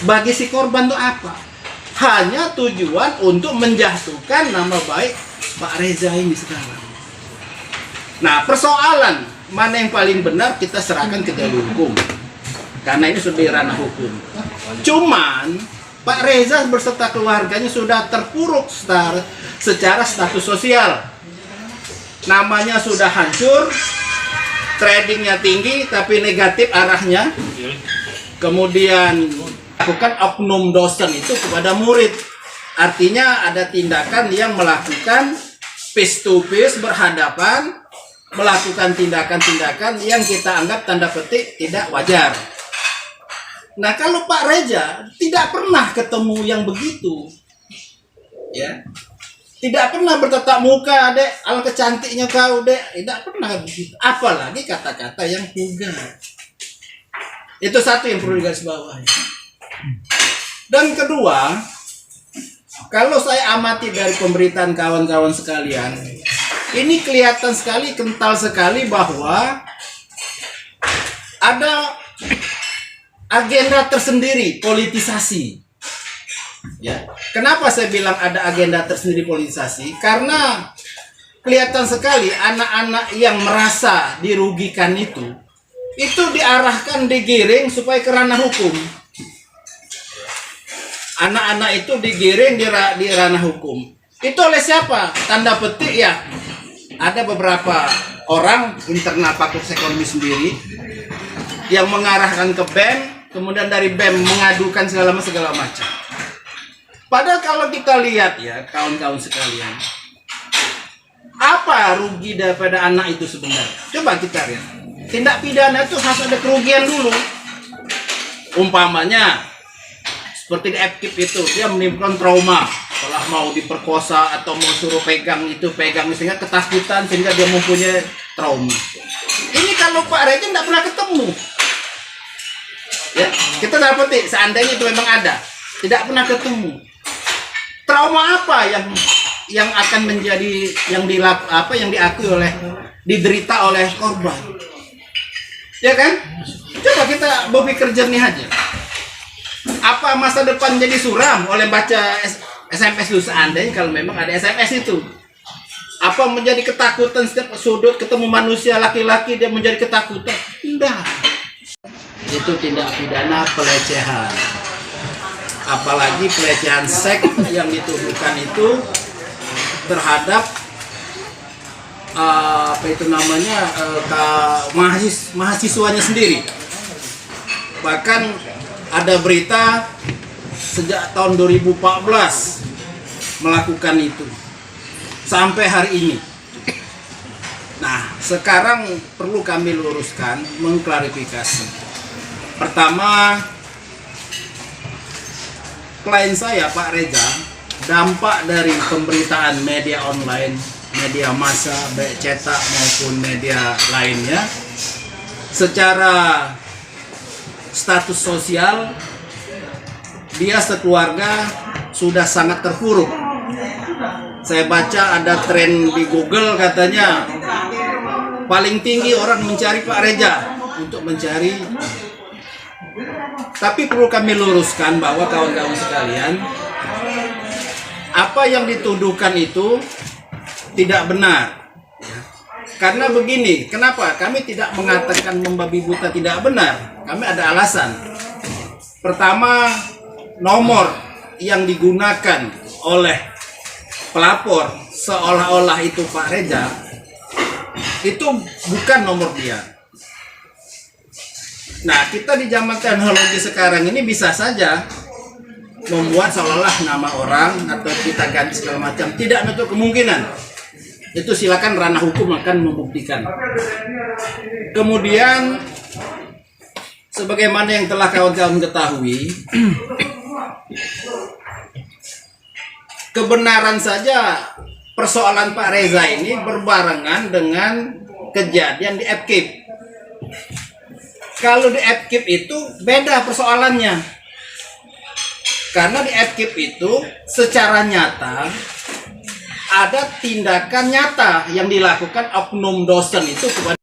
bagi si korban itu apa? Hanya tujuan untuk menjatuhkan nama baik Pak Reza ini sekarang. Nah, persoalan mana yang paling benar kita serahkan ke jalur hukum, karena ini sudah di ranah hukum. Cuman Pak Reza berserta keluarganya sudah terpuruk secara status sosial. Namanya sudah hancur, tradingnya tinggi tapi negatif arahnya. Kemudian lakukan oknum dosen itu kepada murid. Artinya ada tindakan yang melakukan face to face, berhadapan, melakukan tindakan-tindakan yang kita anggap tanda petik tidak wajar. Nah, kalau Pak Reza tidak pernah ketemu yang begitu, ya, tidak pernah bertatap muka, dek, alangkah cantiknya kau, dek, tidak pernah begitu. Apalagi kata-kata yang vulgar. Itu satu yang perlu digarisbawahi. Dan kedua, kalau saya amati dari pemberitaan kawan-kawan sekalian, ini kelihatan sekali, kental sekali bahwa ada agenda tersendiri, politisasi. Ya, kenapa saya bilang ada agenda tersendiri politisasi? Karena kelihatan sekali anak-anak yang merasa dirugikan itu diarahkan, digiring supaya ke ranah hukum. Anak-anak itu digiring di ranah hukum. Itu oleh siapa? Tanda petik ya. Ada beberapa orang internal Fakultas Ekonomi sendiri yang mengarahkan ke BEM, kemudian dari BEM mengadukan segala macam. Padahal kalau kita lihat ya kawan-kawan sekalian, apa rugi daripada anak itu sebenarnya? Coba kita lihat. Tindak pidana itu harus ada kerugian dulu. Umpamanya seperti di FKIP itu, dia menimbulkan trauma setelah mau diperkosa atau mau suruh pegang sehingga ketakutan sehingga dia mempunyai trauma. Ini kalau Pak Reza tidak pernah ketemu. Ya, kita dapat seandainya itu memang ada, tidak pernah ketemu. Trauma apa yang akan menjadi yang diakui oleh, diderita oleh korban? Ya kan? Coba kita berpikir jernih aja. Apa masa depan jadi suram oleh baca SMS itu seandainya kalau memang ada SMS itu? Apa menjadi ketakutan setiap sudut ketemu manusia laki-laki dia menjadi ketakutan? Tidak. Itu tindak pidana pelecehan. Apalagi pelecehan seks yang dituduhkan itu terhadap mahasiswanya sendiri. Bahkan ada berita sejak tahun 2014 melakukan itu sampai hari ini. Nah, sekarang perlu kami luruskan, mengklarifikasi. Pertama, klien saya Pak Reza, dampak dari pemberitaan media online, media massa, baik cetak maupun media lainnya, secara status sosial dia sekeluarga sudah sangat terpuruk. Saya baca ada tren di Google katanya paling tinggi orang mencari Pak Reza untuk mencari. Tapi perlu kami luruskan bahwa kawan-kawan sekalian, apa yang dituduhkan itu tidak benar. Karena begini, kenapa kami tidak mengatakan membabi buta tidak benar? Kami ada alasan. Pertama, nomor yang digunakan oleh pelapor seolah-olah itu Pak Reza itu bukan nomor dia. Nah, kita di zaman teknologi sekarang ini bisa saja membuat seolah-olah nama orang atau kita ganti segala macam. Tidak menutup kemungkinan. Itu silakan ranah hukum akan membuktikan. Kemudian sebagaimana yang telah kawan-kawan ketahui, kebenaran saja persoalan Pak Reza ini berbarengan dengan kejadian di FKIP. Kalau di FKIP itu beda persoalannya. Karena di FKIP itu secara nyata ada tindakan nyata yang dilakukan oknum dosen itu kepada